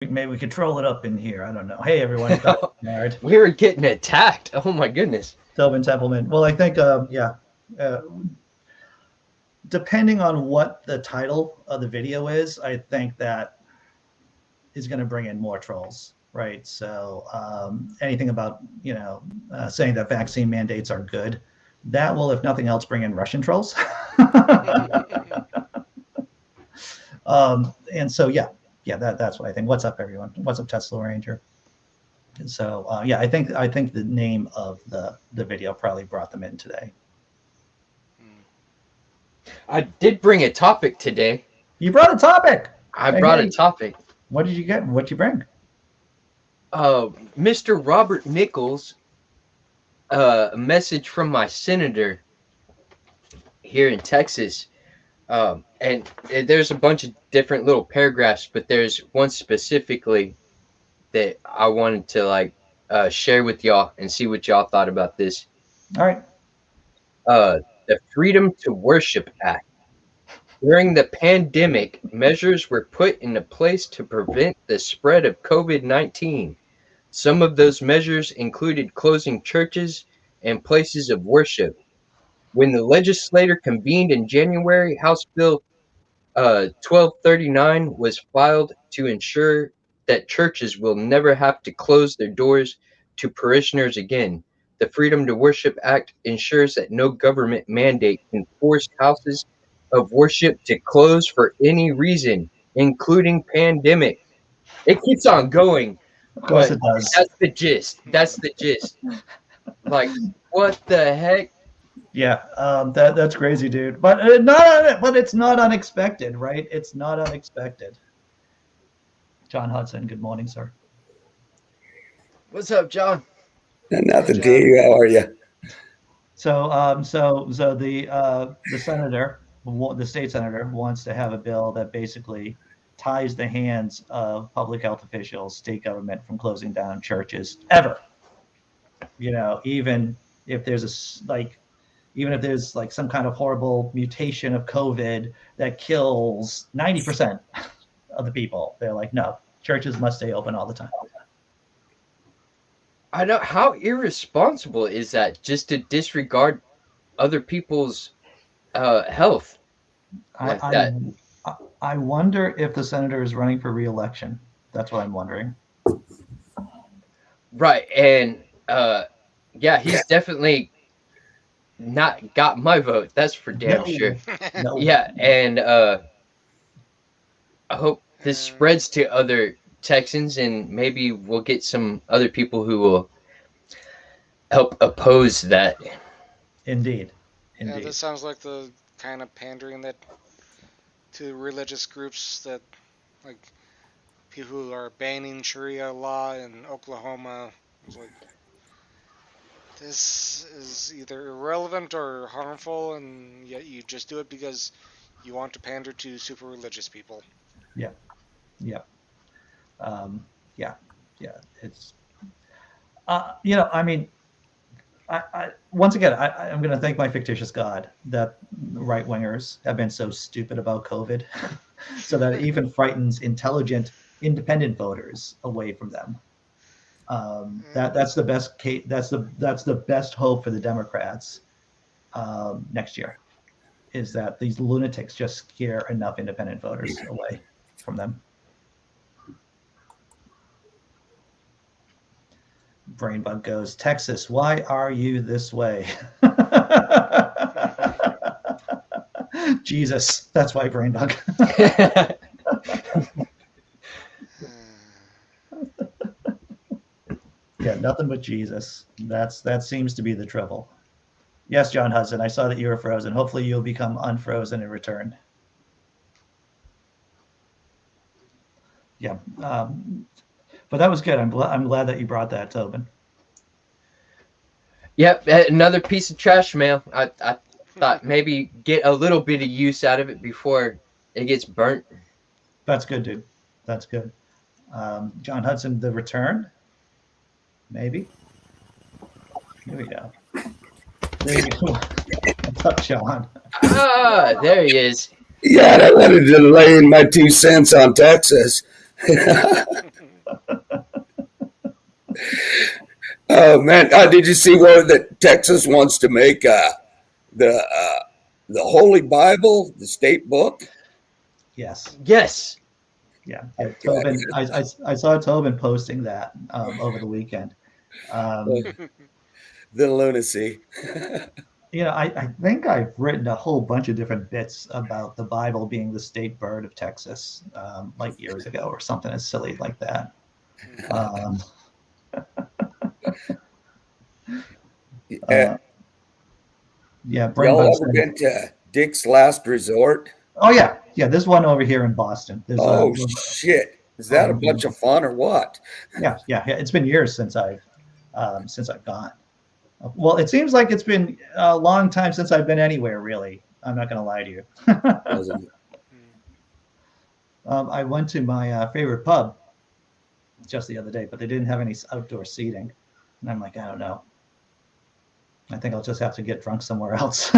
Maybe we could troll it up in here. I don't know. Hey, everyone. It's Dr. Nard. We were getting attacked. Oh, my goodness. Tobin Templeman. Well, I think, depending on what the title of the video is, I think that is going to bring in more trolls, right? So anything about, saying that vaccine mandates are good, that will, if nothing else, bring in Russian trolls. And so, that's what I think. What's up, everyone? What's up, Tesla Ranger? And so, I think the name of the video probably brought them in today. I did bring a topic today. You brought a topic. I brought a topic. What did you get? What'd you bring? Mr. Robert Nichols, a message from my senator here in Texas. And there's a bunch of different little paragraphs, but there's one specifically that I wanted to share with y'all and see what y'all thought about this. All right. The Freedom to Worship Act. During the pandemic, measures were put into place to prevent the spread of COVID-19. Some of those measures included closing churches and places of worship. When the legislature convened in January, House Bill 1239 was filed to ensure that churches will never have to close their doors to parishioners again. The Freedom to Worship Act ensures that no government mandate can force houses of worship to close for any reason, including pandemic. It keeps on going. Of course it does. That's the gist. Like, what the heck? Yeah, that's crazy, dude. But it's not unexpected, right? It's not unexpected. John Hudson, good morning, sir. What's up, John? Nothing to you. How are you? So the senator, the state senator, wants to have a bill that basically ties the hands of public health officials, state government, from closing down churches ever. Even if there's some kind of horrible mutation of COVID that kills 90% of the people, they're like, no, churches must stay open all the time. I know. How irresponsible is that, just to disregard other people's health like that? I wonder if the senator is running for re-election. That's what I'm wondering. Right. And he's definitely not got my vote. That's for damn sure. No. Yeah. And I hope this spreads to other Texans, and maybe we'll get some other people who will help oppose that. Indeed. Yeah, this sounds like the kind of pandering that to religious groups that, like, people who are banning Sharia law in Oklahoma. It's like, this is either irrelevant or harmful, and yet you just do it because you want to pander to super religious people. Yeah. It's, once again, I'm going to thank my fictitious God that right-wingers have been so stupid about COVID so that it even frightens intelligent, independent voters away from them. That's the best case. That's the best hope for the Democrats next year, is that these lunatics just scare enough independent voters away from them. Brainbug goes, Texas, why are you this way? Jesus, that's why, Brainbug. Yeah, nothing but Jesus. That seems to be the trouble. Yes, John Hudson, I saw that you were frozen. Hopefully you'll become unfrozen in return. Yeah, but that was good. I'm glad that you brought that, Tobin. Yep, another piece of trash mail. I thought maybe get a little bit of use out of it before it gets burnt. That's good, dude. That's good. John Hudson, the return? Maybe. Here we go. There you go. What's up, John? There he is. Yeah, I wanted to lay in my 2 cents on Texas. Oh man, did you see where that Texas wants to make the Holy Bible the state book? Yes. Yes. Yeah. Yeah. Okay. Tobin, I saw Tobin posting that over the weekend. The lunacy. I think I've written a whole bunch of different bits about the Bible being the state bird of Texas, like years ago or something as silly like that. Um, Uh, uh, yeah, Brain y'all Bug ever said, been to Dick's Last Resort? oh yeah, there's one over here in Boston. There's Oh shit! Is that a bunch of fun or what? yeah. It's been years since I've gone. Well, it seems like it's been a long time since I've been anywhere, really. I'm not going to lie to you. I went to my favorite pub just the other day, but they didn't have any outdoor seating. And I'm like, I don't know. I think I'll just have to get drunk somewhere else.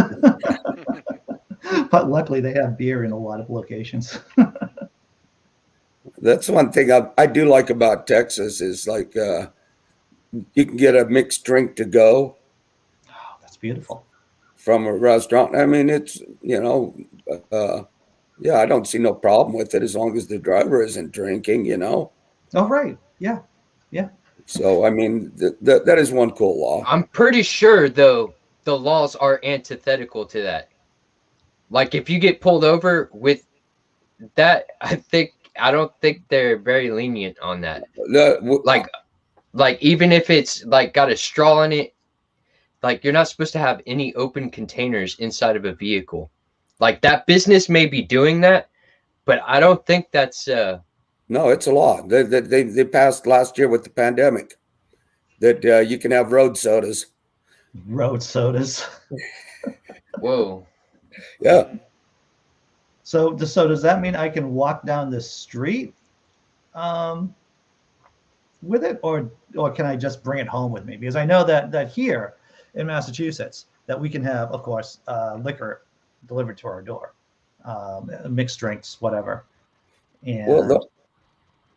But luckily, they have beer in a lot of locations. That's one thing I do like about Texas is like you can get a mixed drink to go Oh, that's beautiful. from a restaurant. I mean, it's yeah, I don't see no problem with it as long as the driver isn't drinking. Oh, right. Yeah. So I mean, that is one cool law. I'm pretty sure, though, the laws are antithetical to that. Like, if you get pulled over with that, I don't think they're very lenient on that. Like even if it's like got a straw in it, like you're not supposed to have any open containers inside of a vehicle. Like that business may be doing that, but I don't think that's No, it's a law. They passed last year with the pandemic that you can have road sodas. Road sodas. whoa. Yeah. So does that mean I can walk down the street with it, or can I just bring it home with me? Because I know that here in Massachusetts that we can have, of course, liquor delivered to our door, mixed drinks, whatever. And Well,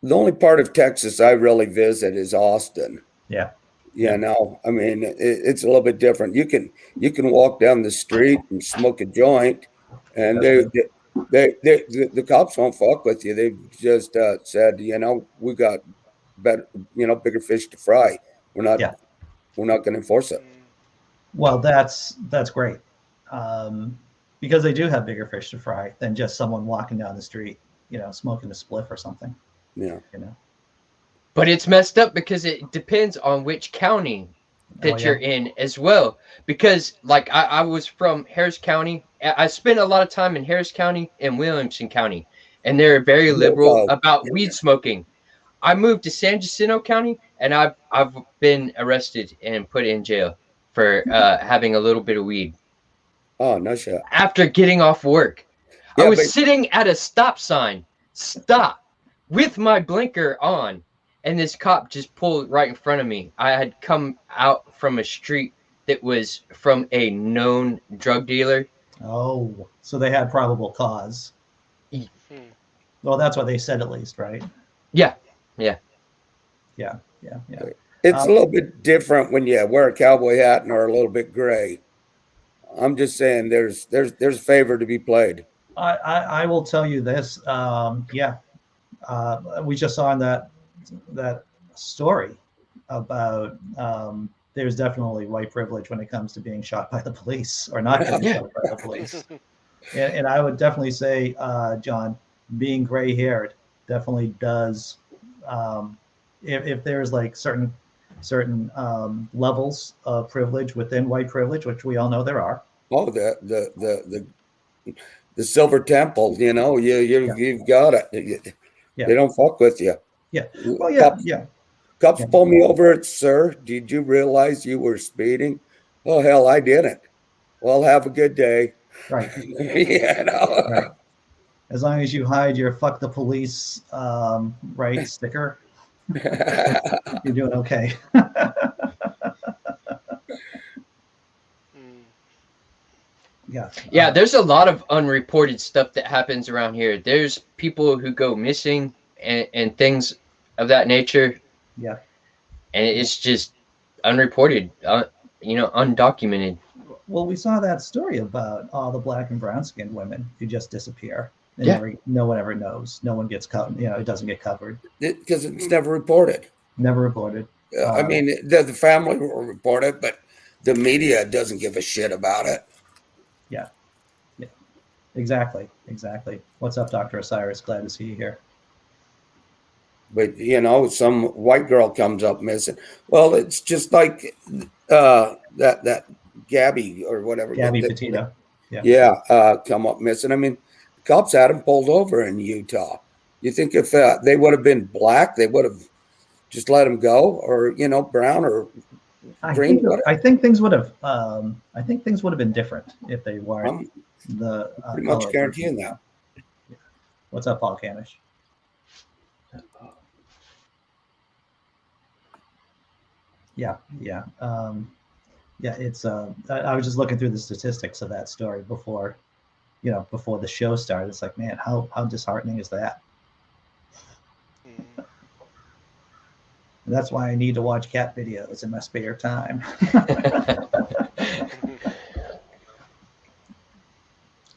the only part of Texas I really visit is Austin. yeah, I mean, it's a little bit different. You can walk down the street and smoke a joint, and that's the cops won't fuck with you. They just said, we got better, bigger fish to fry. We're not yeah. we're not going to enforce it. Well, that's great, because they do have bigger fish to fry than just someone walking down the street, smoking a spliff or something. Yeah. But it's messed up because it depends on which county that you're in as well. Because like I was from Harris County. I spent a lot of time in Harris County and Williamson County, and they're very liberal about weed smoking. I moved to San Jacinto County, and I've been arrested and put in jail for having a little bit of weed. Oh, no shit. After getting off work. Yeah, I was sitting at a stop sign, with my blinker on, and this cop just pulled right in front of me. I had come out from a street that was from a known drug dealer. Oh, so they had probable cause. Well, that's what they said, at least, right? Yeah. It's a little bit different when you wear a cowboy hat and are a little bit gray. I'm just saying there's favor to be played. I will tell you this. We just saw in that story about there's definitely white privilege when it comes to being shot by the police or not getting shot by the police. And I would definitely say, John, being gray-haired definitely does. If there's like certain levels of privilege within white privilege, which we all know there are. Oh, the silver temple, you've got it. They don't fuck with you. Yeah. Well, Cops pull me over. Sir, did you realize you were speeding? Oh, hell, I didn't. Well, have a good day. Right. Right. As long as you hide your "fuck the police" sticker, you're doing okay. Yeah, there's a lot of unreported stuff that happens around here. There's people who go missing and things of that nature. Yeah. And it's just unreported, undocumented. Well, we saw that story about all the black and brown skinned women who just disappear. And Yeah. no one ever knows. No one gets covered. It doesn't get covered. Because it's never reported. Never reported. I mean, the family will report it, but the media doesn't give a shit about it. Yeah. Exactly. What's up, Dr. Osiris? Glad to see you here. But some white girl comes up missing. Well, it's just like that Gabby or whatever. Gabby Petito. Come up missing. I mean, the cops had him pulled over in Utah. You think if they would have been black, they would have just let him go, or brown or green? I think things would have. I think things would have been different if they weren't the pretty much guaranteeing that. Yeah. What's up, Paul Canish? Yeah. It's. I was just looking through the statistics of that story before the show started. It's like, man, how disheartening is that? That's why I need to watch cat videos in my spare time.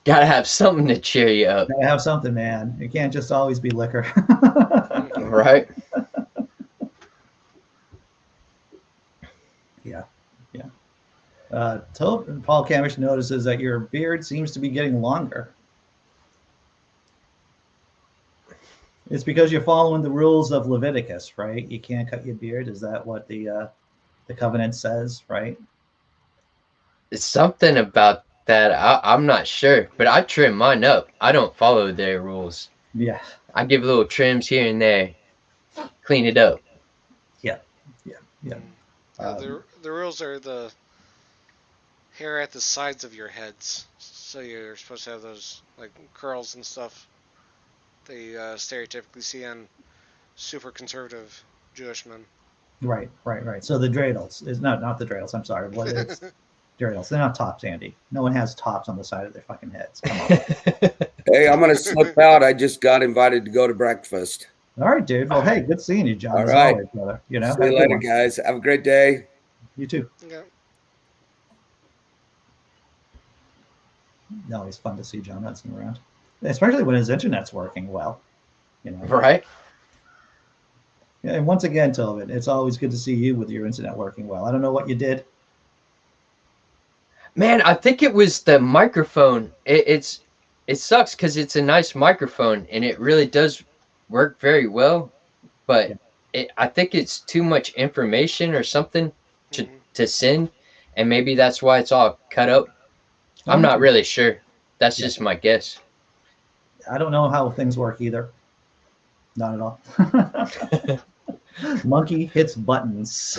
Gotta have something to cheer you up. Gotta have something, man. It can't just always be liquor. Right? Yeah. Paul Camish notices that your beard seems to be getting longer. It's because you're following the rules of Leviticus, right? You can't cut your beard. Is that what the covenant says, right? It's something about that. I'm not sure, but I trim mine up. I don't follow their rules. Yeah. I give little trims here and there, clean it up. Yeah. The rules are the hair at the sides of your heads. So you're supposed to have those like curls and stuff they stereotypically see on super conservative Jewish men. Right. So the dreidels is not the dreidels. I'm sorry. What is dreidels? They're not tops, Andy. No one has tops on the side of their fucking heads. Come on. Hey, I'm gonna slip out. I just got invited to go to breakfast. All right, dude. Well, hey, good seeing you, John. All as right, always, brother. See you later, guys. Have a great day. You too. Yeah. No, it's fun to see John Hudson around, especially when his internet's working well. Right? Yeah, and once again, Tobin, it's always good to see you with your internet working well. I don't know what you did. Man, I think it was the microphone. It sucks because it's a nice microphone and it really does work very well, but I think it's too much information or something to send, and maybe that's why it's all cut up. I'm not really sure. That's just my guess. I don't know how things work either. Not at all. Monkey hits buttons.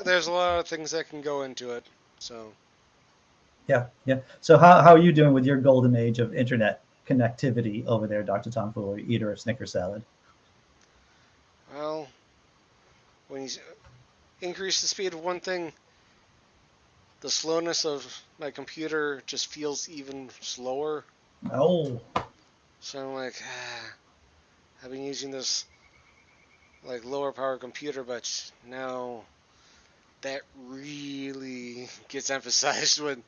There's a lot of things that can go into it. So. Yeah. So how are you doing with your golden age of internet connectivity over there, Dr. Tom Fuller, eater of Snicker salad? Well, when you increase the speed of one thing, the slowness of my computer just feels even slower. Oh. So I'm like, I've been using this like lower power computer, but now that really gets emphasized when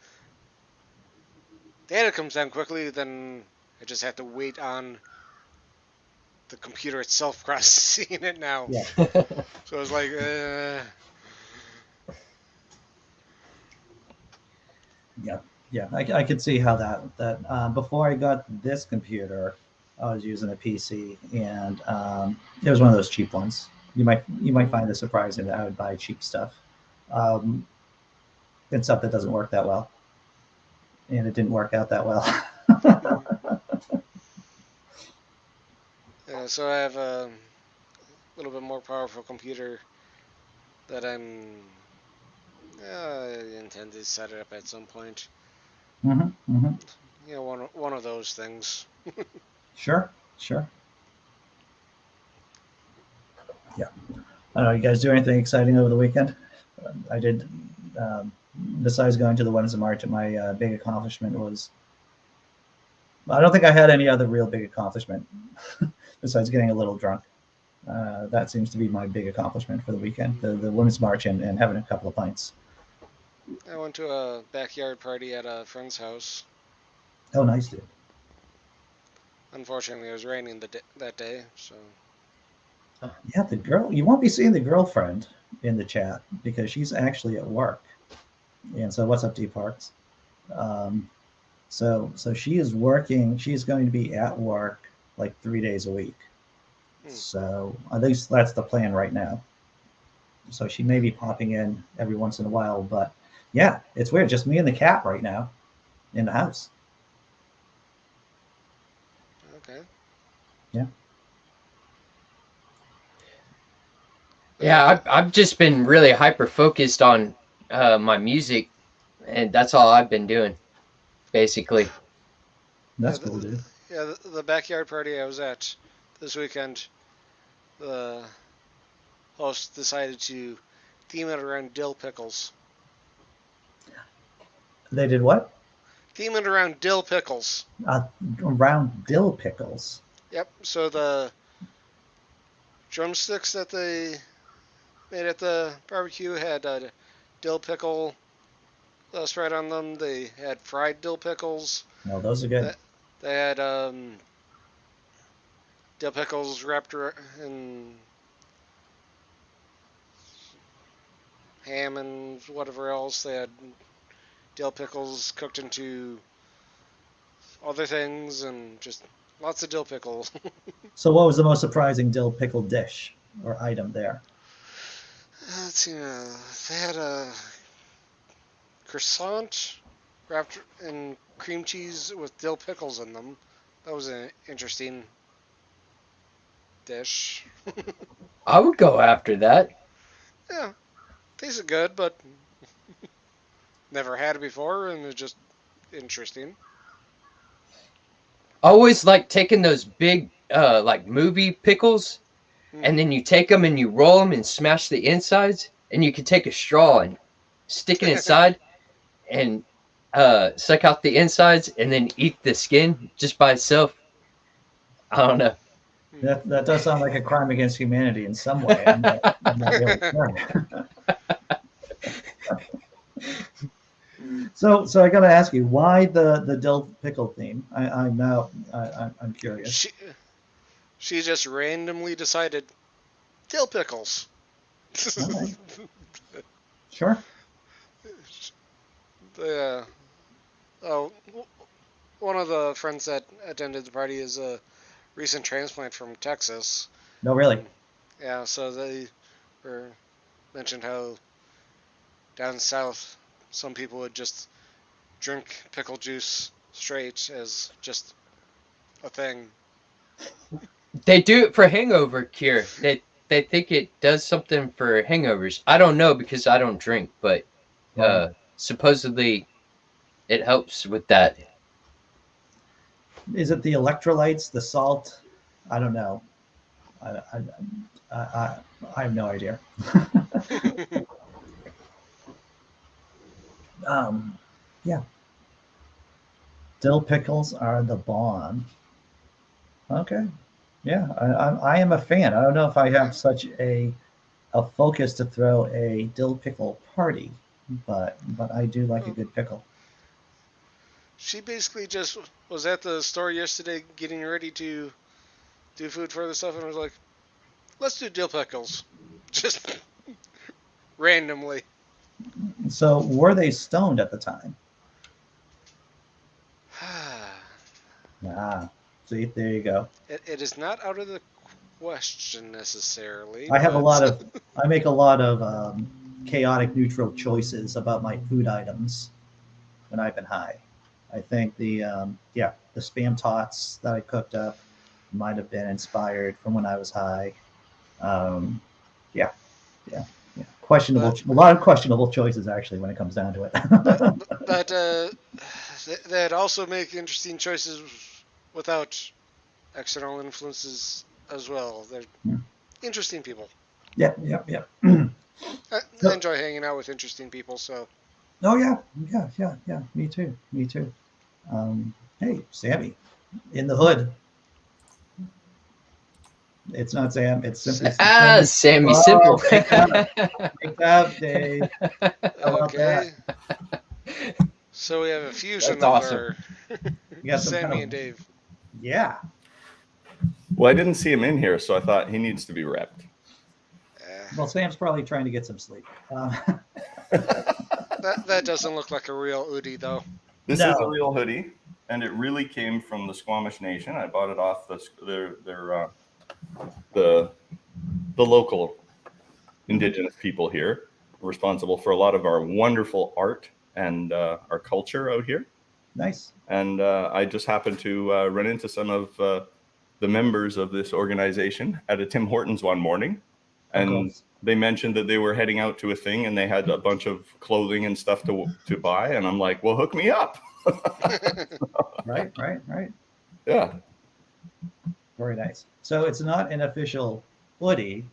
data comes down quickly. Then I just have to wait on the computer itself processing it now. Yeah. So it's like, Yeah. I could see how that before I got this computer, I was using a PC, and it was one of those cheap ones. You might find it surprising that I would buy cheap stuff, and stuff that doesn't work that well, and it didn't work out that well. so I have a little bit more powerful computer that I intend to set it up at some point. One of those things. Sure. Yeah. I don't know. You guys do anything exciting over the weekend? I did. Besides going to the Wednesday March, my big accomplishment was. I don't think I had any other real big accomplishment besides getting a little drunk. That seems to be my big accomplishment for the weekend: the Women's March and having a couple of pints. I went to a backyard party at a friend's house. Oh, nice, dude. Unfortunately, it was raining that day, so Yeah, the girl. You won't be seeing the girlfriend in the chat because she's actually at work. And so, what's up, D Parks? Um, so she is working. She's going to be at work like 3 days a week. So at least that's the plan right now. So she may be popping in every once in a while, but yeah, it's weird. Just me and the cat right now in the house. okay. Yeah. Yeah, I've just been really hyper focused on my music, and that's all I've been doing, basically. That's Yeah, cool, dude. the backyard party I was at this weekend, the host decided to theme it around dill pickles. They did what? Theme it around dill pickles. Round dill pickles. Yep. So the drumsticks that they made at the barbecue had a dill pickle spread on them. They had fried dill pickles. No, those are good. They had dill pickles wrapped in ham and whatever else. They had dill pickles cooked into other things and just lots of dill pickles. So, what was the most surprising dill pickle dish or item there? Let's see. They had a croissant wrapped in cream cheese with dill pickles in them. That was an interesting dish. I would go after that. Yeah, tasted good, but never had it before, and it's just interesting. I always like taking those big, like movie pickles, and Hmm. then you take them and you roll them and smash the insides, and you can take a straw and stick it inside and suck out the insides, and then eat the skin just by itself. I don't know. That does sound like a crime against humanity in some way. I'm not really sure. So I got to ask you, why the dill pickle theme? I'm curious. She just randomly decided dill pickles. All right, sure. the oh, one of the friends that attended the party is a recent transplant from Texas. No, really. Yeah, so they were mentioned how down south some people would just drink pickle juice straight as just a thing. They do it for hangover cure. They think it does something for hangovers. I don't know because I don't drink, but Right. supposedly it helps with that. Is it the electrolytes, the salt? I don't know. I, I, I have no idea. Yeah. Dill pickles are the bomb. Okay. Yeah, I am a fan. I don't know if I have such a focus to throw a dill pickle party, but I do like a good pickle. She basically just was at the store yesterday getting ready to do food for other stuff and was like, let's do dill pickles. Just randomly. So were they stoned at the time? Ah, see, there you go. It is not out of the question necessarily, I have a but lot of, I make a lot of chaotic neutral choices about my food items when I've been high. I think the spam tots that I cooked up might have been inspired from when I was high. Um, yeah, yeah, yeah. Questionable, but a lot of questionable choices actually when it comes down to but it. but they'd also make interesting choices without external influences as well. They're interesting people. Yeah, yeah, yeah. I enjoy hanging out with interesting people, so Oh yeah, yeah, yeah, yeah. Me too. Me too. Hey, Sammy, in the hood. It's not Sam. It's simply Sammy Oh, Simple. Big up, Dave. How about that? Okay. So we have a fusion That's of awesome. our You got some kind Sammy of and Dave. yeah. Well, I didn't see him in here, so I thought he needs to be repped. Well, Sam's probably trying to get some sleep. That doesn't look like a real Udi though. This No. is a real hoodie, and it really came from the Squamish Nation. I bought it off the local Indigenous people here, responsible for a lot of our wonderful art and our culture out here. Nice. And I just happened to run into some of the members of this organization at a Tim Hortons one morning, and they mentioned that they were heading out to a thing and they had a bunch of clothing and stuff to buy, and I'm like, well, hook me up. Right. Yeah. Very nice. So it's not an official hoodie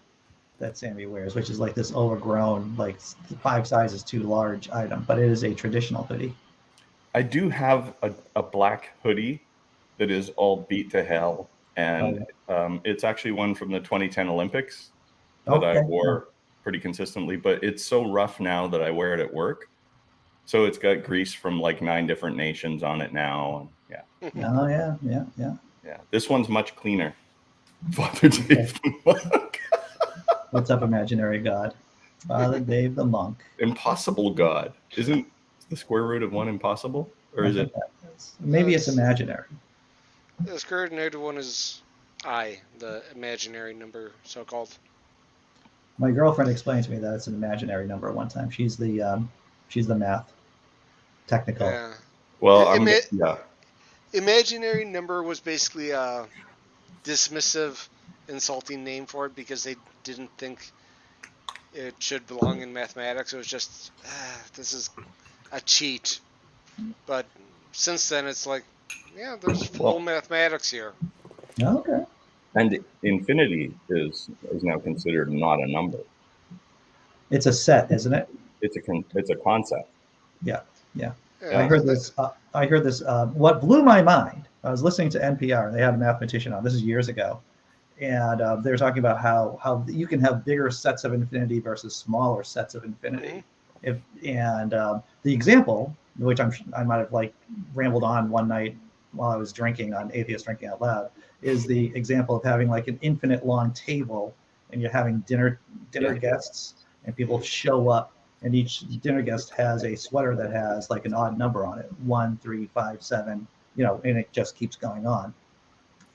that Sammy wears, which is like this overgrown, like 5 sizes too large item, but it is a traditional hoodie. I do have a black hoodie that is all beat to hell, and it's actually one from the 2010 Olympics that I wore pretty consistently, but it's so rough now that I wear it at work. So it's got grease from like 9 different nations on it now. Yeah. Oh, yeah. Yeah. This one's much cleaner. Father Dave the Monk. What's up, imaginary god? Father Dave the Monk. Impossible God. Isn't the square root of 1 impossible? Or is it? Maybe it's imaginary. The square root of 1 is I, the imaginary number, so-called. My girlfriend explained to me that it's an imaginary number one time. She's the math technical. Yeah. Well, Imaginary number was basically a dismissive, insulting name for it because they didn't think it should belong in mathematics. It was just, this is a cheat. But since then, it's like, yeah, there's full mathematics here. Okay. And infinity is now considered not a number. It's a set, isn't it? It's a concept. Yeah. I heard this. What blew my mind, I was listening to NPR. They had a mathematician on. This is years ago, and they were talking about how you can have bigger sets of infinity versus smaller sets of infinity. The example, which I might have like rambled on one night while I was drinking on Atheist Drinking Out Loud, is the example of having like an infinite long table, and you're having dinner guests, and people show up. And each dinner guest has a sweater that has like an odd number on it, 1, 3, 5, 7, and it just keeps going on.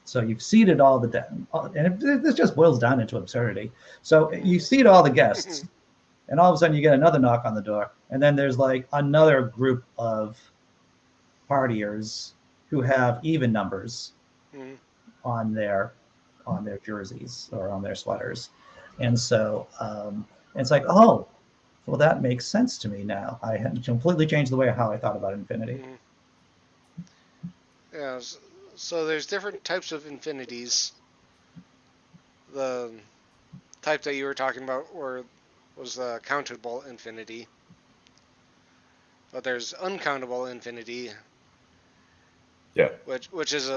So you've seated all and this just boils down into absurdity. So you seat all the guests, and all of a sudden you get another knock on the door, and then there's like another group of partiers who have even numbers on their jerseys or on their sweaters, and so it's like, oh. Well, that makes sense to me now. I had completely changed the way how I thought about infinity. Yeah, so there's different types of infinities. The type that you were talking about was the countable infinity. But there's uncountable infinity. Yeah. Which is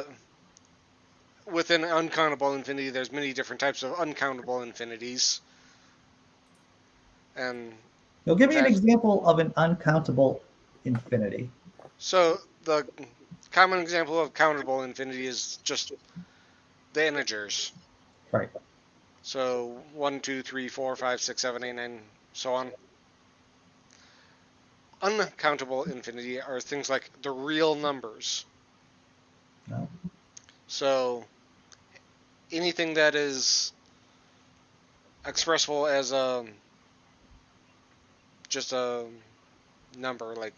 within uncountable infinity, there's many different types of uncountable infinities. And you'll give me an example of an uncountable infinity. So the common example of countable infinity is just the integers. Right. So 1, 2, 3, 4, 5, 6, 7, 8, 9, so on. Uncountable infinity are things like the real numbers. No. So anything that is expressible as just a number, like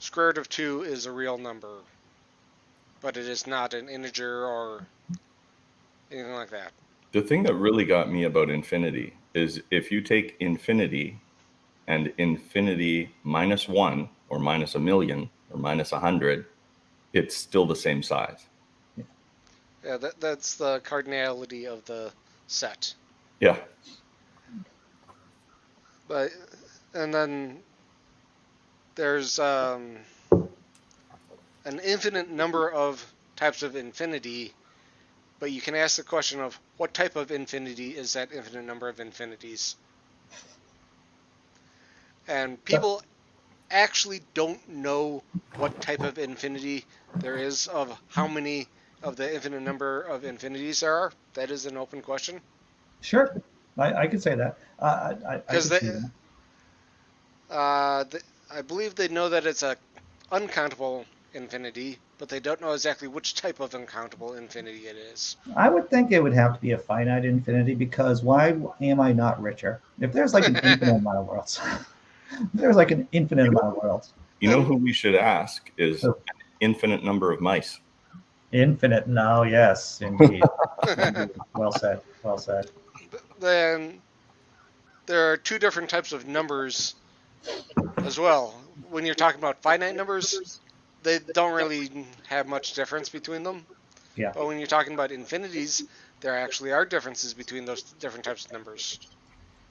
square root of 2 is a real number, but it is not an integer or anything like that. The thing that really got me about infinity is if you take infinity and infinity minus 1 or minus 1,000,000 or minus 100, it's still the same size. Yeah, that's the cardinality of the set. Yeah. And then there's an infinite number of types of infinity, but you can ask the question of what type of infinity is that infinite number of infinities? And people actually don't know what type of infinity there is, of how many of the infinite number of infinities there are. That is an open question. Sure, I could say that. I Because could see that. I believe they know that it's a uncountable infinity, but they don't know exactly which type of uncountable infinity it is. I would think it would have to be a finite infinity, because why am I not richer? If there's like an infinite amount of worlds, there's like an infinite amount of worlds. You know who we should ask is Who? an infinite number of mice. Infinite. No, yes, indeed. Indeed. Well said. Well said. Then there are two different types of numbers as well. When you're talking about finite numbers, they don't really have much difference between them. Yeah. But when you're talking about infinities, there actually are differences between those different types of numbers.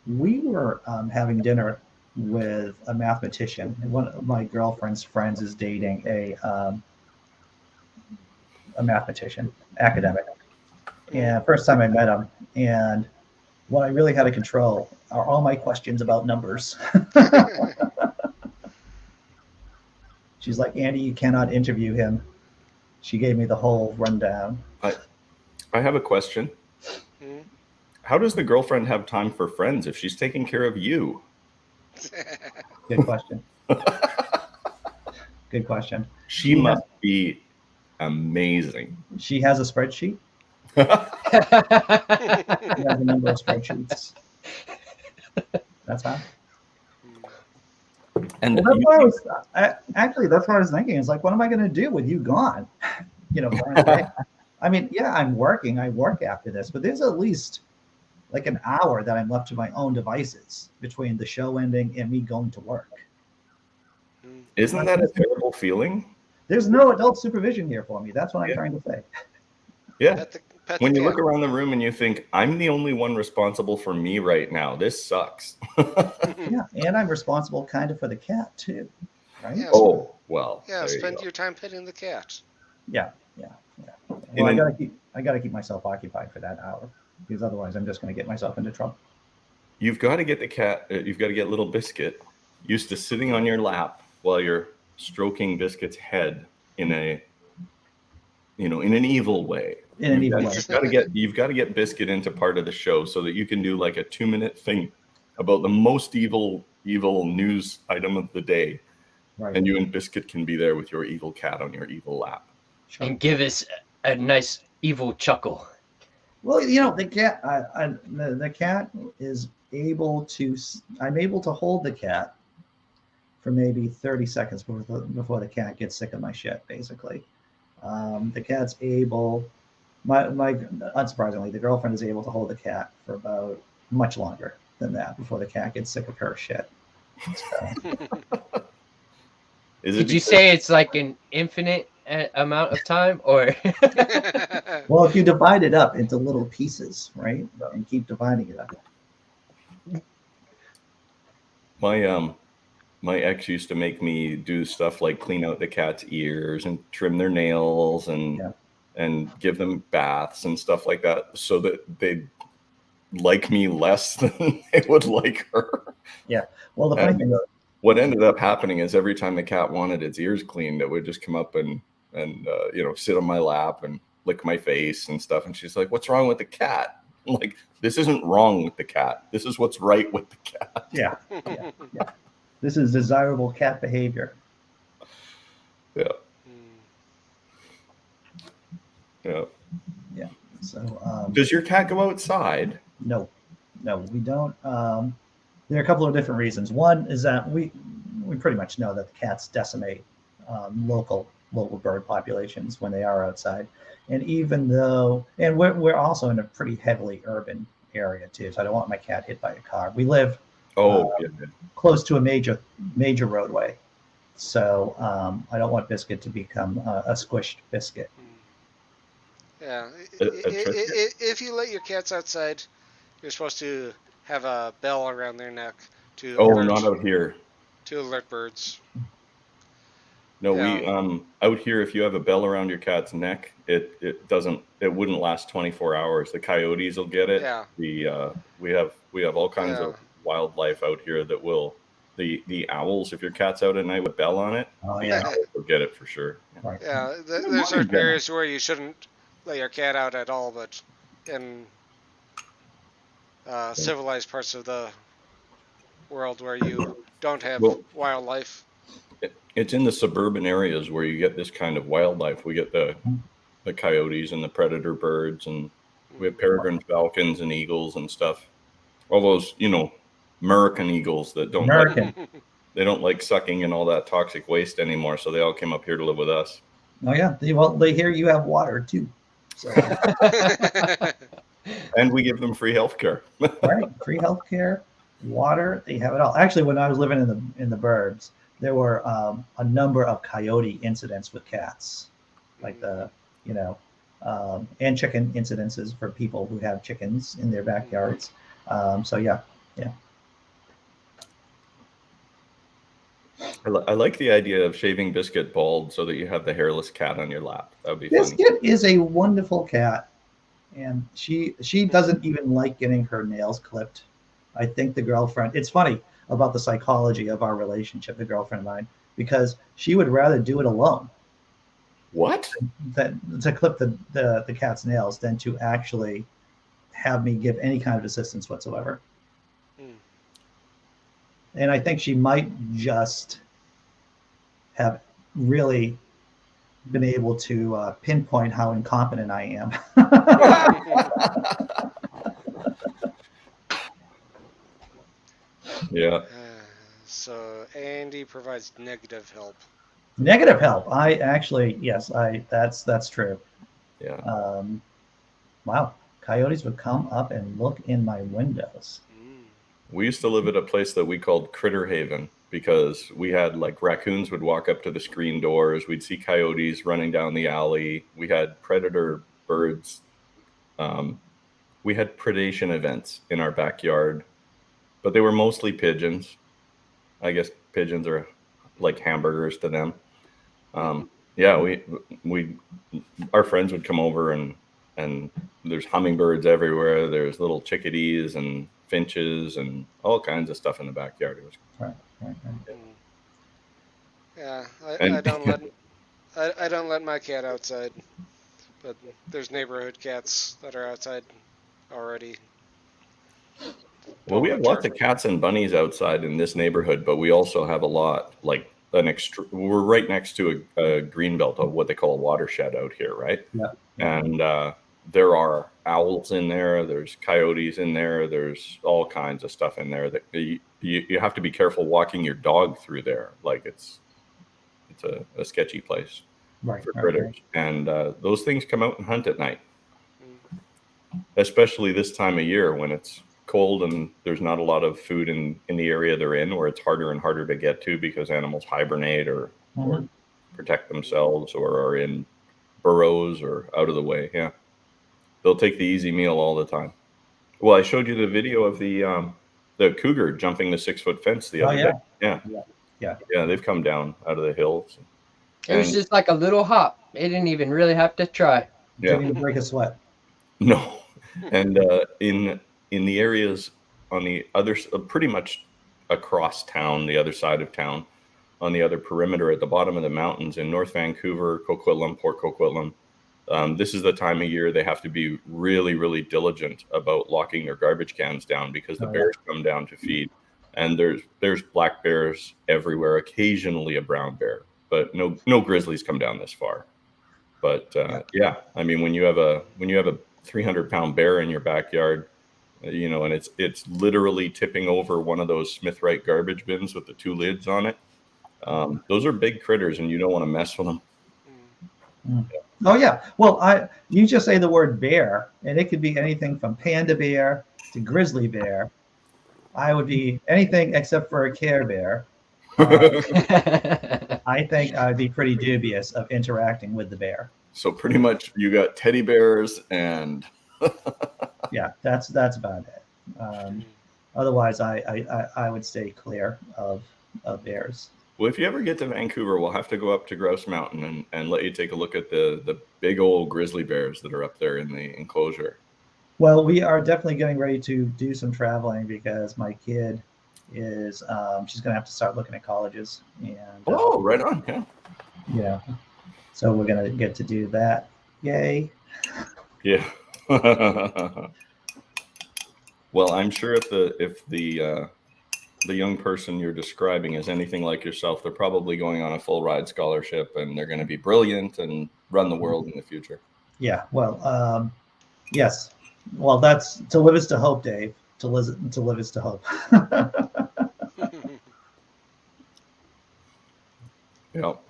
We were having dinner with a mathematician. One of my girlfriend's friends is dating a mathematician, academic. And first time I met him, and what I really had to control are all my questions about numbers. She's like, Andy, you cannot interview him. She gave me the whole rundown. I have a question. How does the girlfriend have time for friends if she's taking care of you? Good question. Good question. She must be amazing. She has a spreadsheet. She has a number of spreadsheets. That's how. And well, that's what I was actually. That's what I was thinking. It's like, what am I going to do with you gone? You know, I mean, yeah, I'm working. I work after this, but there's at least like an hour that I'm left to my own devices between the show ending and me going to work. Isn't that a terrible feeling? There's no adult supervision here for me. That's what I'm trying to say. Yeah. When you look around the room and you think, I'm the only one responsible for me right now. This sucks. Yeah, and I'm responsible kind of for the cat too, right? Yeah, oh, well. Yeah, spend your time petting the cat. Yeah. Well, I gotta keep myself occupied for that hour, because otherwise I'm just going to get myself into trouble. You've got to get the cat. You've got to get Little Biscuit used to sitting on your lap while you're stroking Biscuit's head in an evil way. You've got to get Biscuit into part of the show so that you can do like a 2-minute thing about the most evil news item of the day, right. And you and Biscuit can be there with your evil cat on your evil lap and give us a nice evil chuckle. Well, the cat. The cat is able to. I'm able to hold the cat for maybe 30 seconds before the cat gets sick of my shit. Basically, the cat's able. Unsurprisingly, the girlfriend is able to hold the cat for about much longer than that before the cat gets sick of her shit. So. Did you say it's like an infinite amount of time, or? Well, if you divide it up into little pieces, right, and keep dividing it up. My ex used to make me do stuff like clean out the cat's ears and trim their nails and give them baths and stuff like that, so that they'd like me less than they would like her. Yeah. Well, the funny thing is, what ended up happening is every time the cat wanted its ears cleaned, it would just come up and sit on my lap and lick my face and stuff. And she's like, "What's wrong with the cat?" I'm like, this isn't wrong with the cat. This is what's right with the cat. Yeah. This is desirable cat behavior. Yeah. Yeah. Yeah. So, does your cat go outside? No, we don't. There are a couple of different reasons. One is that we pretty much know that the cats decimate local bird populations when they are outside. And we're also in a pretty heavily urban area too, so I don't want my cat hit by a car. We live close to a major roadway, so I don't want Biscuit to become a squished biscuit. Yeah, if you let your cats outside, you're supposed to have a bell around their neck to not out here to alert birds. No, Yeah. we out here, if you have a bell around your cat's neck, it wouldn't last 24 hours. The coyotes will get it. Yeah. We have all kinds Yeah. of wildlife out here that will the owls. If your cat's out at night with a bell on it, Oh the yeah, owls will get it for sure. right. Yeah, there's Modern certain cat. areas where you shouldn't let your cat out at all, but in civilized parts of the world where you don't have Well, wildlife. it's in the suburban areas where you get this kind of wildlife. We get the coyotes and the predator birds, and we have peregrine falcons and eagles and stuff. All those, American eagles that American. they don't like sucking in all that toxic waste anymore, so they all came up here to live with us. Oh yeah. They hear you have water too. So And we give them free health care. right, free healthcare, water. They have it all. Actually, when I was living in the burbs, there were a number of coyote incidents with cats, like and chicken incidences for people who have chickens in their backyards. So yeah. I like the idea of shaving Biscuit bald so that you have the hairless cat on your lap. That would be funny. Biscuit is a wonderful cat, and she doesn't even like getting her nails clipped. I think the girlfriend. It's funny about the psychology of our relationship, the girlfriend and mine, because she would rather do it alone What? to clip the cat's nails than to actually have me give any kind of assistance whatsoever. And I think she might just have really been able to pinpoint how incompetent I am. Yeah. So Andy provides negative help. Negative help. I actually, yes, that's true. Yeah. Wow. Coyotes would come up and look in my windows. We used to live at a place that we called Critter Haven because we had raccoons would walk up to the screen doors. We'd see coyotes running down the alley. We had predator birds. We had predation events in our backyard, but they were mostly pigeons. I guess pigeons are like hamburgers to them. Yeah, we our friends would come over and there's hummingbirds everywhere. There's little chickadees and finches and all kinds of stuff in the backyard. It was right. Yeah, And- I don't let my cat outside, but there's neighborhood cats that are outside already. Well, we have lots of cats and bunnies outside in this neighborhood, but we also have a lot we're right next to a green belt of what they call a watershed out here, right? Yeah. And there are owls in there. There's coyotes in there. There's all kinds of stuff in there that you have to be careful walking your dog through there. Like it's a sketchy place for critters. Right. And those things come out and hunt at night, especially this time of year when it's cold and there's not a lot of food in the area they're in, where it's harder and harder to get to because animals hibernate or protect themselves or are in burrows or out of the way. Yeah. They'll take the easy meal all the time. Well, I showed you the video of the cougar jumping the 6-foot fence the other day. Yeah. They've come down out of the hills. It was just like a little hop. They didn't even really have to try. Didn't even break a sweat. No. And in the areas on the other, pretty much across town, the other side of town, on the other perimeter at the bottom of the mountains in North Vancouver, Coquitlam, Port Coquitlam, this is the time of year they have to be really, really diligent about locking their garbage cans down because the bears come down to feed. And there's black bears everywhere, occasionally a brown bear, but no grizzlies come down this far. But I mean, when you have a 300-pound bear in your backyard, and it's literally tipping over one of those Smith Wright garbage bins with the 2 lids on it. Those are big critters, and you don't want to mess with them. Oh yeah. Well, you just say the word bear, and it could be anything from panda bear to grizzly bear. I would be anything except for a Care Bear. I think I'd be pretty dubious of interacting with the bear. So pretty much you got teddy bears and yeah, that's about it. Otherwise, I would stay clear of bears. Well, if you ever get to Vancouver, we'll have to go up to Grouse Mountain and let you take a look at the big old grizzly bears that are up there in the enclosure. Well, we are definitely getting ready to do some traveling because my kid is she's going to have to start looking at colleges. And right on, yeah. Yeah. So we're going to get to do that. Yay. Yeah. Well, I'm sure if the young person you're describing is anything like yourself, they're probably going on a full ride scholarship and they're going to be brilliant and run the world in the future. Yeah. Well, yes. Well, that's to live is to hope, Dave. To live is to hope. Yep.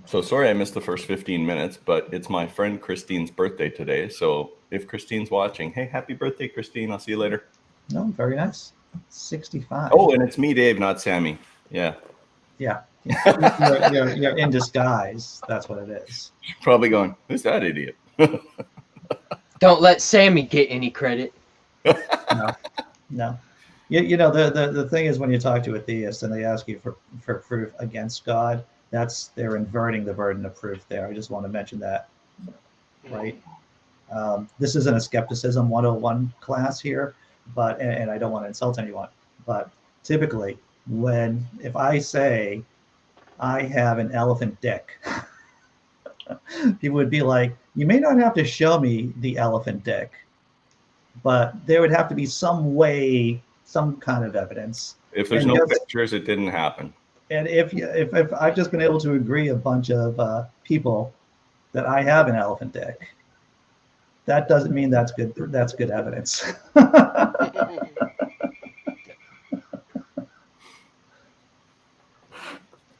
So sorry I missed the first 15 minutes, but it's my friend Christine's birthday today. So if Christine's watching, hey, happy birthday, Christine. I'll see you later. No, very nice. 65. Oh, and it's me, Dave, not Sammy. Yeah. Yeah. You're in disguise. That's what it is. Probably going, who's that idiot? Don't let Sammy get any credit. No. You know, the thing is when you talk to atheists and they ask you for proof against God, they're inverting the burden of proof there. I just want to mention that, right? This isn't a skepticism 101 class here, but and I don't want to insult anyone, but typically if I say I have an elephant dick, people would be like, you may not have to show me the elephant dick, but there would have to be some way, some kind of evidence. If there's no pictures, it didn't happen. And if I've just been able to agree a bunch of people that I have an elephant dick, that doesn't mean that's good. That's good evidence.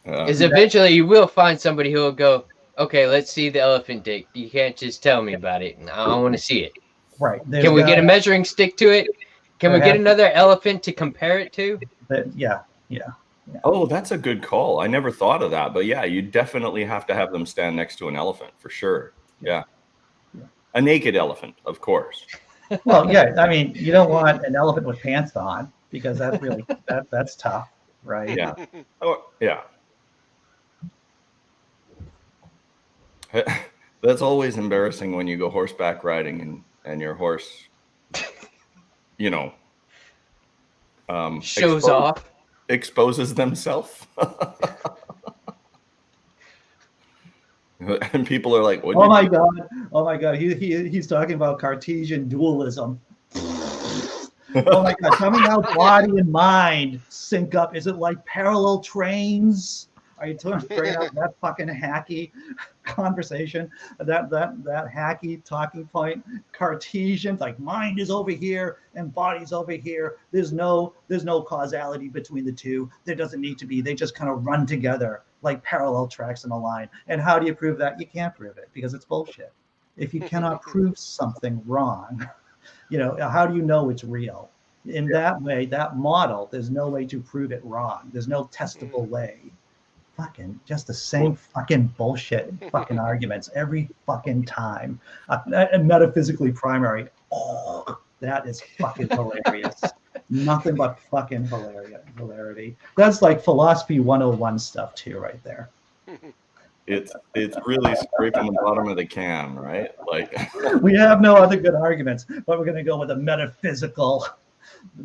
Because eventually you will find somebody who will go, okay, let's see the elephant dick. You can't just tell me about it. I want to see it. Right. Can we get a measuring stick to it? Can we get another elephant to compare it to? Yeah. Oh, that's a good call. I never thought of that. But yeah, you definitely have to have them stand next to an elephant for sure. Yeah. A naked elephant, of course. Well, yeah. I mean, you don't want an elephant with pants on because that's really that's tough, right? Yeah. Oh, yeah. That's always embarrassing when you go horseback riding and your horse, shows off. Exposes themselves. And people are like, oh my god, he's talking about Cartesian dualism. Oh my god, coming out body and mind sync up. Is it like parallel trains? Are you talking straight out that fucking hacky conversation? That hacky talking point, Cartesian, like mind is over here and body's over here. There's no causality between the two. There doesn't need to be. They just kind of run together like parallel tracks in a line. And how do you prove that? You can't prove it because it's bullshit. If you cannot prove something wrong, how do you know it's real? In that way, that model, there's no way to prove it wrong. There's no testable way. Fucking just the same fucking bullshit fucking arguments every fucking time. Metaphysically primary. Oh, that is fucking hilarious. Nothing but fucking hilarity. That's like philosophy 101 stuff too, right there. It's really scraping the bottom of the can, right? Like we have no other good arguments, but we're gonna go with a metaphysical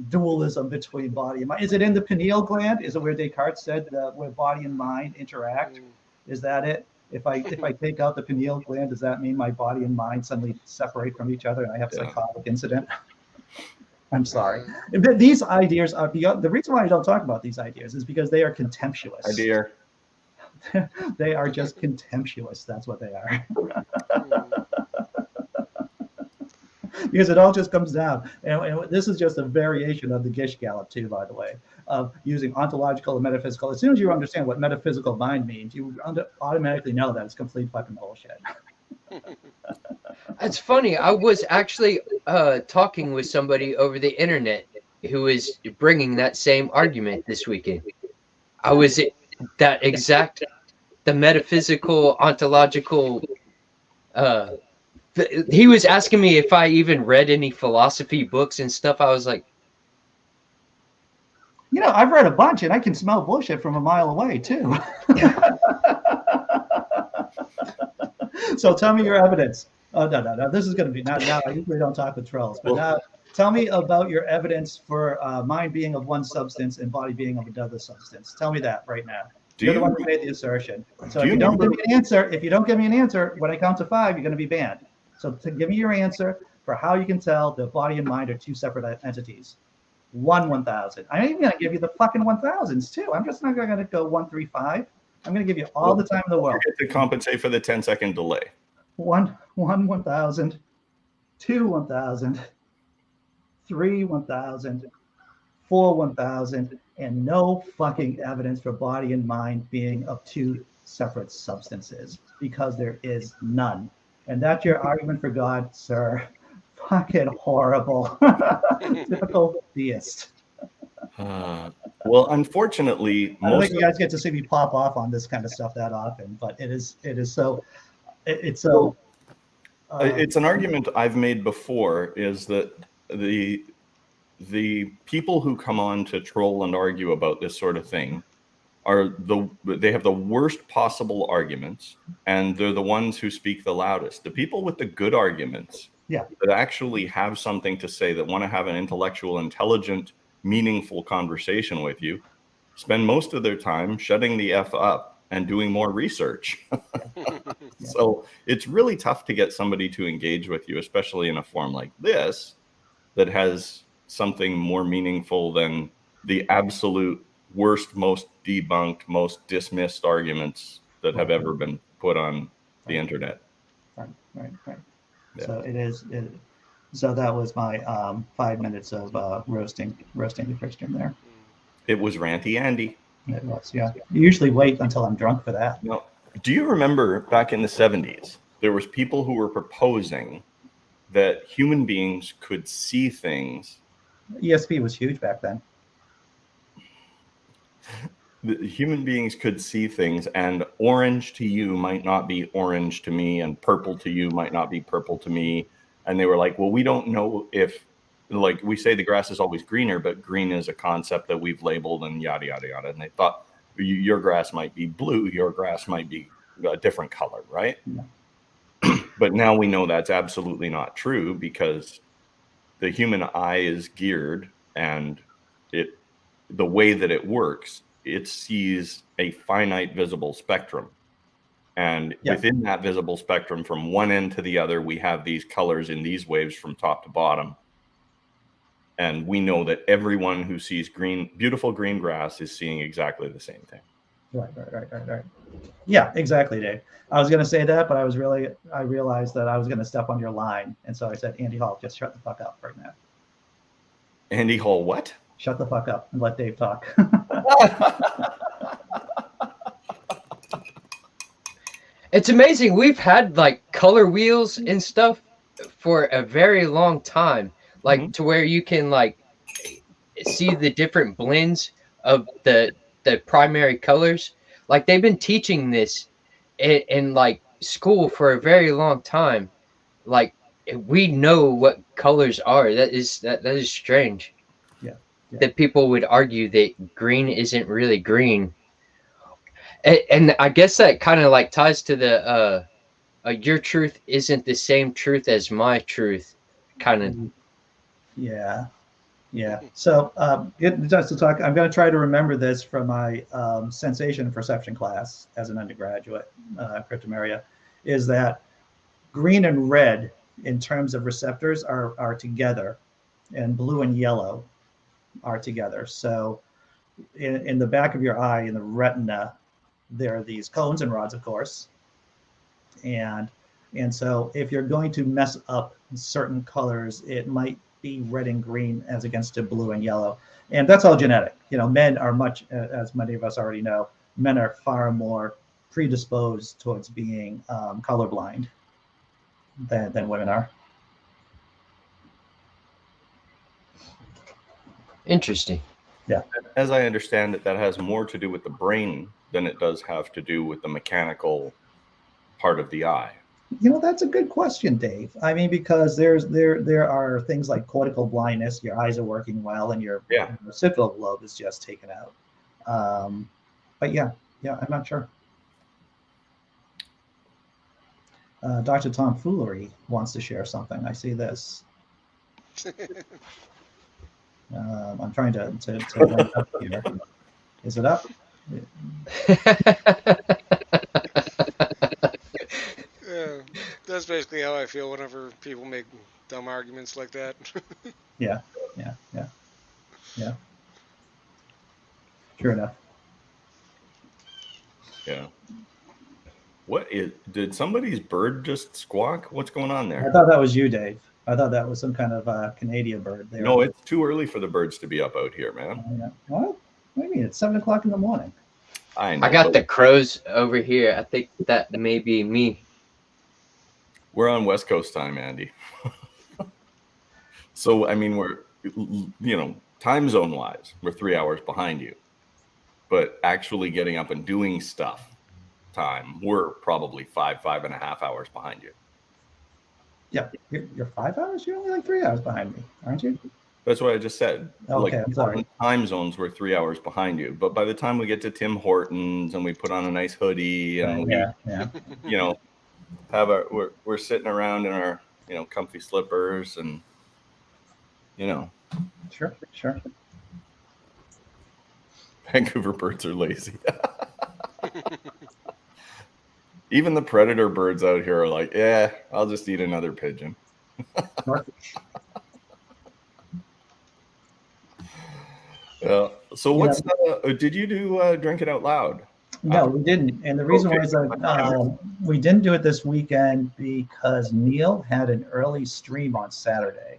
dualism between body and mind. Is it in the pineal gland? Is it where Descartes said where body and mind interact? Is that it? If I take out the pineal gland, does that mean my body and mind suddenly separate from each other and I have a psychotic incident? I'm sorry. But these ideas are beyond. The reason why I don't talk about these ideas is because they are contemptuous. Idea. They are just contemptuous. That's what they are. Because it all just comes down, and this is just a variation of the Gish Gallop too, by the way, of using ontological and metaphysical. As soon as you understand what metaphysical mind means, you automatically know that it's complete fucking bullshit. That's funny. I was actually talking with somebody over the internet who is bringing that same argument this weekend. I was that exact, the metaphysical, ontological. He was asking me if I even read any philosophy books and stuff. I was like, You know, I've read a bunch, and I can smell bullshit from a mile away too. So tell me your evidence. Oh, no. This is going to be now. I usually don't talk with trolls, but now tell me about your evidence for mind being of one substance and body being of another substance. Tell me that right now. You're the one who made the assertion. So if you don't give me an answer, when I count to 5, you're going to be banned. So give me your answer for how you can tell the body and mind are two separate entities. 1,000. I'm even going to give you the fucking 1,000s too. I'm just not going to go 1, 3, 5. I'm going to give you all the time in the world. You get to compensate for the 10-second delay. 1,000, 2, 1,000, 3, 1,000, 4, 1,000, and no fucking evidence for body and mind being of two separate substances, because there is none. And that's your argument for God, sir. Fucking horrible. Typical theist. Well, unfortunately, I don't think you guys get to see me pop off on this kind of stuff that often, but it's so. It's an argument I've made before, is that the people who come on to troll and argue about this sort of thing they have the worst possible arguments, and they're the ones who speak the loudest. The people with the good arguments, that actually have something to say, that want to have an intellectual, intelligent, meaningful conversation with you, spend most of their time shutting the F up and doing more research. So it's really tough to get somebody to engage with you, especially in a forum like this that has something more meaningful than the absolute worst, most debunked, most dismissed arguments that have ever been put on the internet. Right. Yeah. So it is. So that was my 5 minutes of roasting the Christian there. It was ranty Andy. It was, yeah. You usually wait until I'm drunk for that. Now, do you remember back in the 70s, there was people who were proposing that human beings could see things? ESP was huge back then. Human beings could see things, and orange to you might not be orange to me, and purple to you might not be purple to me. And they were like, well, we don't know if, like, we say the grass is always greener, but green is a concept that we've labeled and yada, yada, yada. And they thought your grass might be blue, your grass might be a different color, right? Yeah. But now we know that's absolutely not true, because the human eye is geared, and the way that it works, it sees a finite visible spectrum. And within that visible spectrum, from one end to the other, we have these colors in these waves from top to bottom. And we know that everyone who sees beautiful green grass is seeing exactly the same thing. Right. Yeah, exactly, Dave. I was going to say that, but I realized that I was going to step on your line. And so I said, Andy Hall, just shut the fuck up right now. Andy Hall, what? Shut the fuck up and let Dave talk. It's amazing. We've had like color wheels and stuff for a very long time, like to where you can like see the different blends of the primary colors. Like they've been teaching this in like school for a very long time. Like we know what colors are. That is strange. Yeah. That people would argue that green isn't really green. And I guess that kind of like ties to the your truth isn't the same truth as my truth kind of. Yeah. So just to talk, I'm going to try to remember this from my sensation perception class as an undergraduate, cryptomeria, is that green and red in terms of receptors are together, and blue and yellow are together. So in the back of your eye, in the retina, there are these cones and rods, of course. And so if you're going to mess up certain colors, it might be red and green as against to blue and yellow. And that's all genetic. You know, men are much, as many of us already know, men are far more predisposed towards being colorblind than women are. Interesting. Yeah. As I understand it, that has more to do with the brain than it does have to do with the mechanical part of the eye. That's a good question, Dave. I mean, because there are things like cortical blindness, your eyes are working well, and your occipital lobe is just taken out. But yeah, I'm not sure. Dr. Tom Foolery wants to share something. I see this. I'm trying to bring it up here. Is it up? Yeah, that's basically how I feel whenever people make dumb arguments like that. Yeah. True enough. Yeah. Did somebody's bird just squawk? What's going on there? I thought that was you, Dave. I thought that was some kind of Canadian bird there. No, it's too early for the birds to be up out here, man. Yeah. Well, what do you mean? It's 7 o'clock in the morning. I know. I got the crows over here. I think that may be me. We're on West Coast time, Andy. So, I mean, we're, time zone wise, we're 3 hours behind you. But actually getting up and doing stuff time, we're probably 5.5 hours behind you. Yeah, you're 5 hours? You're only like 3 hours behind me, aren't you? That's what I just said. Okay, I'm sorry. Time zones, we're 3 hours behind you. But by the time we get to Tim Hortons and we put on a nice hoodie and we're sitting around in our, comfy slippers and, Sure. Vancouver birds are lazy. Even the predator birds out here are like, yeah, I'll just eat another pigeon. So what's did you do Drink It Out Loud? No, we didn't. And the reason was that we didn't do it this weekend because Neil had an early stream on Saturday.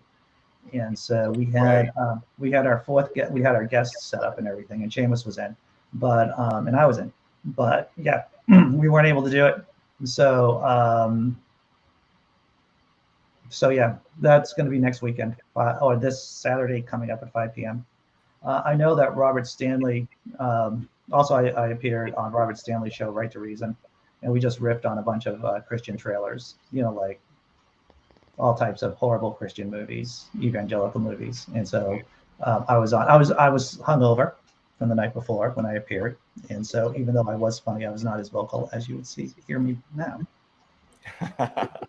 And so we had our we had our guests set up and everything, and Seamus was in, but and I was in, but yeah, we weren't able to do it. So yeah, that's going to be next weekend, or this Saturday coming up at 5 p.m. I know that Robert Stanley, also I appeared on Robert Stanley's show, Right to Reason, and we just ripped on a bunch of Christian trailers, like all types of horrible Christian movies, evangelical movies. And so I was hungover from the night before when I appeared. And so even though I was funny, I was not as vocal as you would hear me now. But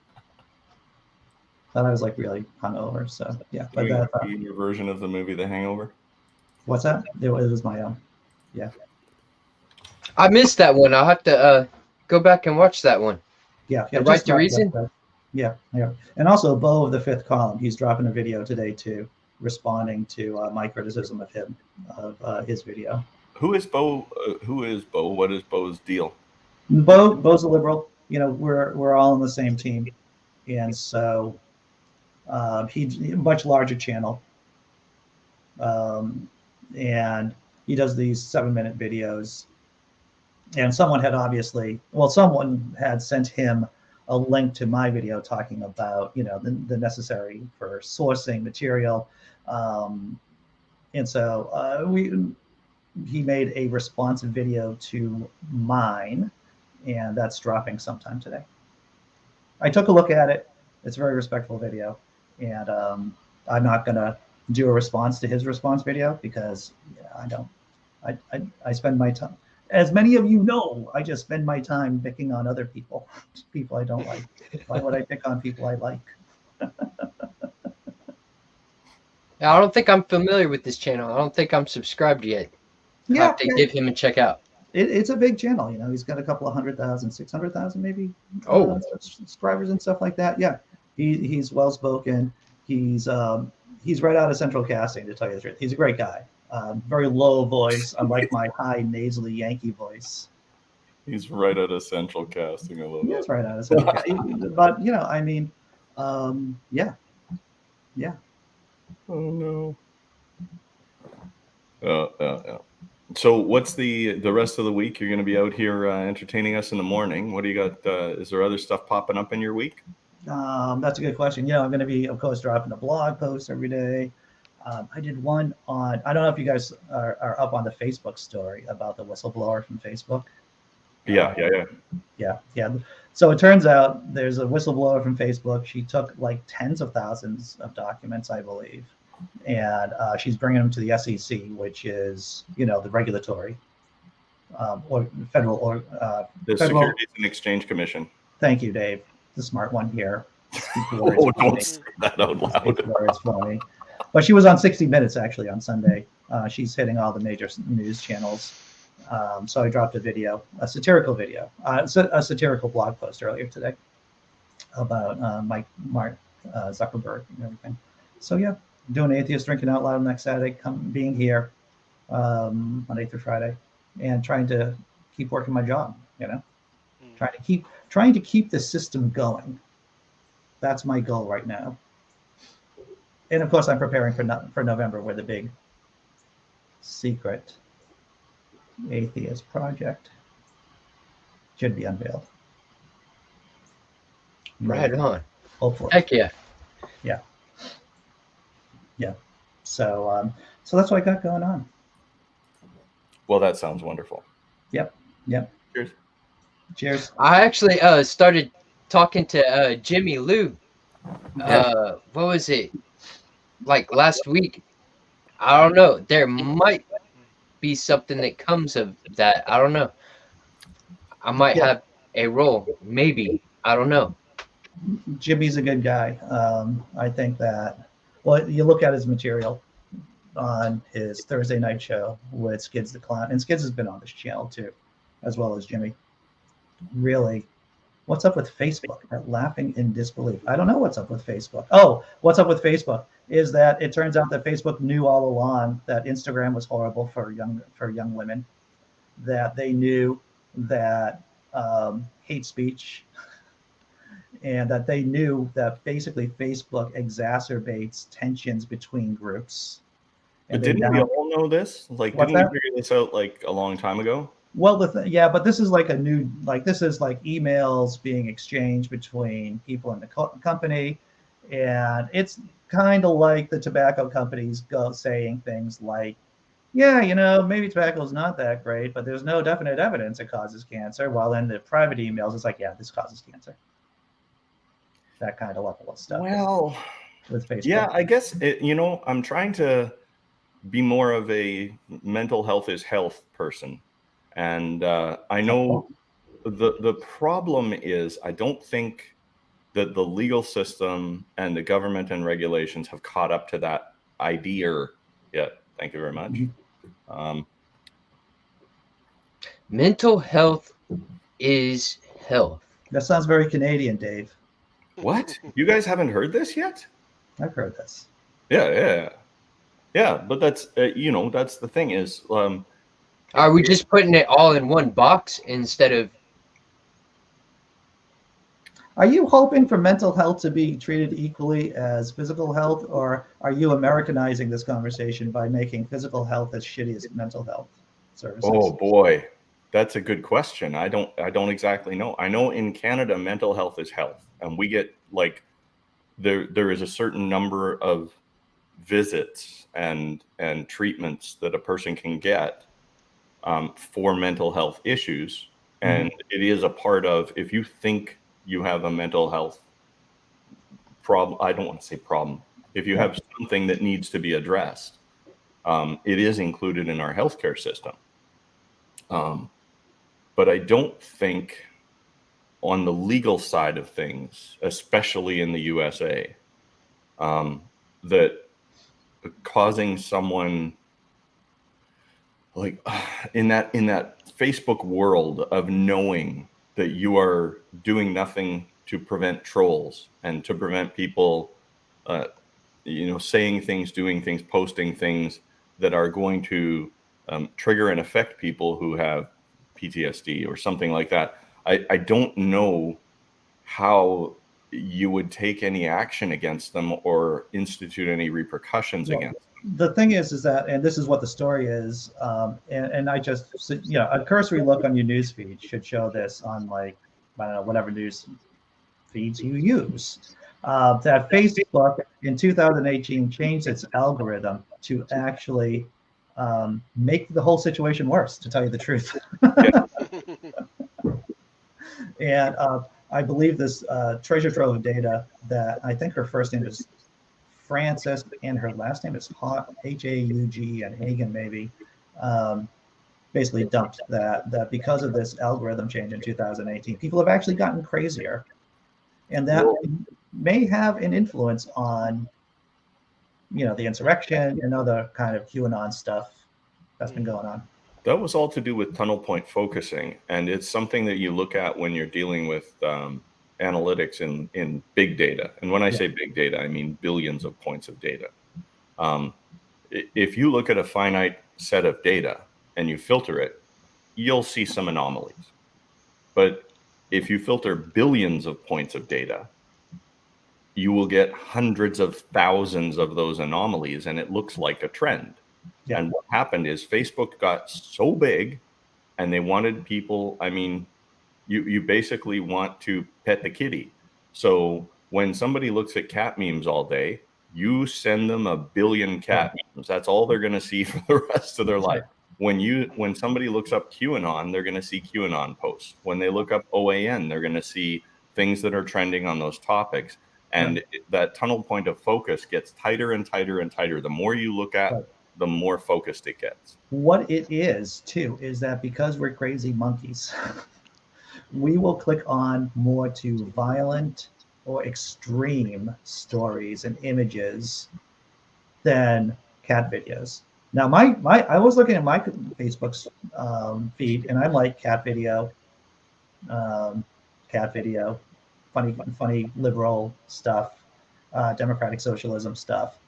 I was like really hungover. So yeah. But your version of the movie The Hangover? What's that? It was my own. Yeah. I missed that one. I'll have to go back and watch that one. Yeah. Right to Reason? Yeah. And also Bo of the Fifth Column, he's dropping a video today too, responding to my criticism of him, of his video. Who is Bo? What is Bo's deal? Bo's a liberal. We're all on the same team. And so he's a much larger channel. And he does these 7-minute videos. And someone had sent him a link to my video talking about, the necessary for sourcing material. And so he made a responsive video to mine, and that's dropping sometime today. I took a look at it. It's a very respectful video, and I'm not going to do a response to his response video because I spend my time. As many of you know, I just spend my time picking on other people I don't like. Why would I pick on people I like? I don't think I'm familiar with this channel. I don't think I'm subscribed yet. Yeah, I have to give him a check out. It's a big channel. He's got a couple of 100,000, 600,000 maybe subscribers and stuff like that. Yeah, he's well spoken. He's right out of Central Casting, to tell you the truth. He's a great guy. Very low voice, unlike my high nasally Yankee voice. He's right out of Central Casting. I love that. He's right out of Central Casting. But yeah. Oh no. Yeah. So what's the rest of the week? You're going to be out here entertaining us in the morning. What do you got? Is there other stuff popping up in your week? That's a good question. I'm going to be, of course, dropping a blog post every day. I did one on, I don't know if you guys are up on the Facebook story about the whistleblower from Facebook. Yeah. So it turns out there's a whistleblower from Facebook. She took like tens of thousands of documents, I believe, and she's bringing them to the SEC, which is, you know, the regulatory or federal or the federal. Securities and Exchange Commission. Thank you, Dave, the smart one here. Oh, don't say that out loud. For me. But she was on 60 Minutes actually on Sunday. She's hitting all the major news channels. So I dropped a video, a satirical video, a satirical blog post earlier today about Mark Zuckerberg and everything. So yeah, doing Atheist Drinking Out Loud next Saturday, being here Monday through Friday, and trying to keep working my job. You know, trying to keep the system going. That's my goal right now. And of course, I'm preparing for November, where the big secret atheist project should be unveiled. Right on. Hopefully. Heck yeah. Yeah. So that's what I got going on. Well, that sounds wonderful. Yep. Cheers. I actually started talking to Jimmy Lou. What was it? Like last week. I don't know. There might be something that comes of that. I don't know. I might have a role. Maybe. I don't know. Jimmy's a good guy. I think that, well, you look at his material on his Thursday night show with Skids the Clown, and Skids has been on this channel too, as well as Jimmy. Really, what's up with Facebook? Laughing in disbelief. I don't know what's up with Facebook. Oh, what's up with Facebook is that it turns out that Facebook knew all along that Instagram was horrible for young women, that they knew that hate speech, and that they knew that basically Facebook exacerbates tensions between groups. But didn't we all know this? Like, didn't we figure this out like a long time ago? Well, but this is like this is like emails being exchanged between people in the company, and it's kind of like the tobacco companies go saying things like, yeah, you know, maybe tobacco is not that great, but there's no definite evidence it causes cancer. While in the private emails, it's like, yeah, this causes cancer. That kind of level of stuff. Well, with Facebook. Yeah, I guess I'm trying to be more of a mental health is health person, and I know the problem is I don't think that the legal system and the government and regulations have caught up to that idea yet. Thank you very much. Mental health is health. That sounds very Canadian, Dave. What? You guys haven't heard this yet? I've heard this. Yeah. But that's that's the thing is. Are we just putting it all in one box instead of? Are you hoping for mental health to be treated equally as physical health, or are you Americanizing this conversation by making physical health as shitty as mental health services? Oh boy, that's a good question. I don't exactly know. I know in Canada, mental health is health, and we get like there is a certain number of visits and treatments that a person can get for mental health issues, and it is a part of if you think you have a mental health problem. I don't want to say problem. If you have something that needs to be addressed, it is included in our healthcare system. But I don't think on the legal side of things, especially in the USA, that causing someone like in that Facebook world of knowing that you are doing nothing to prevent trolls and to prevent people, saying things, doing things, posting things that are going to trigger and affect people who have PTSD or something like that. I don't know how you would take any action against them or institute any repercussions against them. The thing is that, and this is what the story is, and I just, a cursory look on your news feed should show this on like, I don't know, whatever news feeds you use. That Facebook in 2018 changed its algorithm to actually make the whole situation worse, to tell you the truth. And I believe this treasure trove of data that I think her first name is Frances and her last name is Hauge and Hagen maybe. Basically dumped that because of this algorithm change in 2018, people have actually gotten crazier, and that may have an influence on the insurrection and other kind of QAnon stuff that's been going on. That was all to do with tunnel point focusing, and it's something that you look at when you're dealing with analytics in big data. And when I say big data, I mean billions of points of data. If you look at a finite set of data and you filter it, you'll see some anomalies. But if you filter billions of points of data, you will get hundreds of thousands of those anomalies, and it looks like a trend. Yeah. And what happened is Facebook got so big and they wanted people, I mean, you basically want to pet the kitty. So when somebody looks at cat memes all day, you send them a billion cat memes. That's all they're going to see for the rest of their life. When somebody looks up QAnon, they're going to see QAnon posts. When they look up OAN, they're going to see things that are trending on those topics. And that tunnel point of focus gets tighter and tighter and tighter. The more you look at, the more focused it gets. What it is, too, is that because we're crazy monkeys, we will click on more to violent or extreme stories and images than cat videos. Now, I was looking at my Facebook's feed, and I like cat video, funny liberal stuff, democratic socialism stuff,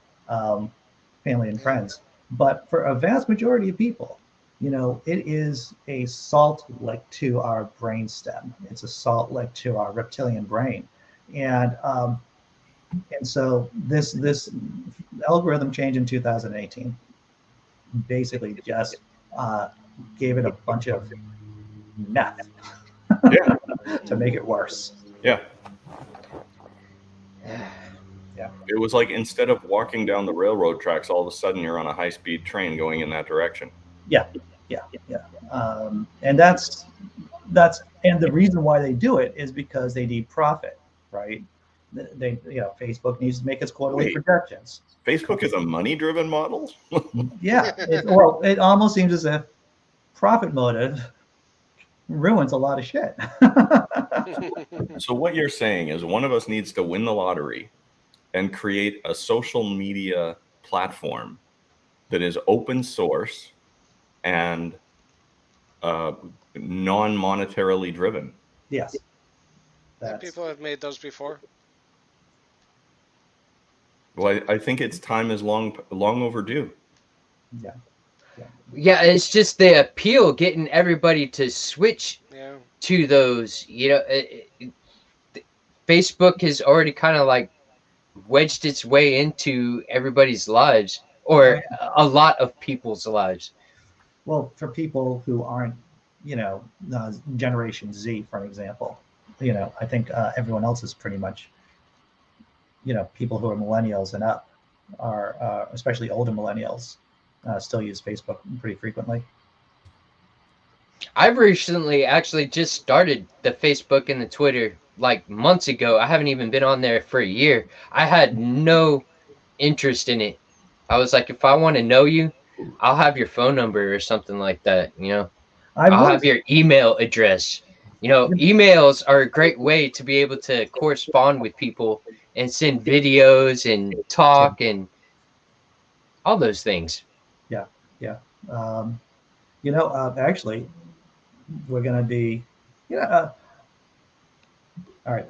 family and friends. But for a vast majority of people, it is a salt lick to our brainstem. It's a salt lick to our reptilian brain, and so this algorithm change in 2018 basically just gave it a bunch of meth to make it worse. Yeah. It was like instead of walking down the railroad tracks, all of a sudden you're on a high-speed train going in that direction. Yeah. And that's and the reason why they do it is because they need profit, right? They Facebook needs to make its quarterly projections. Facebook is a money-driven model? Yeah. It almost seems as if profit motive ruins a lot of shit. So what you're saying is one of us needs to win the lottery and create a social media platform that is open source and non-monetarily driven. Yes. People have made those before. Well, I think its time is long overdue. Yeah, it's just the appeal, getting everybody to switch to those. Facebook has already kind of like wedged its way into everybody's lives, or a lot of people's lives. Well, for people who aren't, Generation Z, for example, I think everyone else is pretty much, people who are millennials and up are, especially older millennials, still use Facebook pretty frequently. I've recently actually just started the Facebook and the Twitter like months ago. I haven't even been on there for a year. I had no interest in it. I was like, if I want to know you, I'll have your phone number or something like that. I'll have your email address. Emails are a great way to be able to correspond with people and send videos and talk and all those things. Yeah. Actually, we're going to be, all right.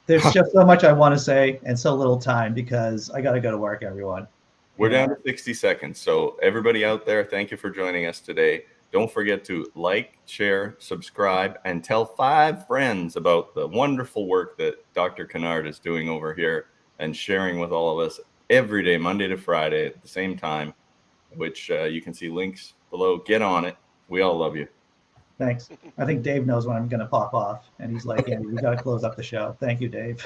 There's just so much I want to say and so little time because I got to go to work, everyone. We're down to 60 seconds. So everybody out there, thank you for joining us today. Don't forget to like, share, subscribe, and tell 5 friends about the wonderful work that Dr. Kennard is doing over here and sharing with all of us every day, Monday to Friday at the same time, which you can see links below. Get on it. We all love you. Thanks. I think Dave knows when I'm going to pop off, and he's like, Andy, we got to close up the show. Thank you, Dave.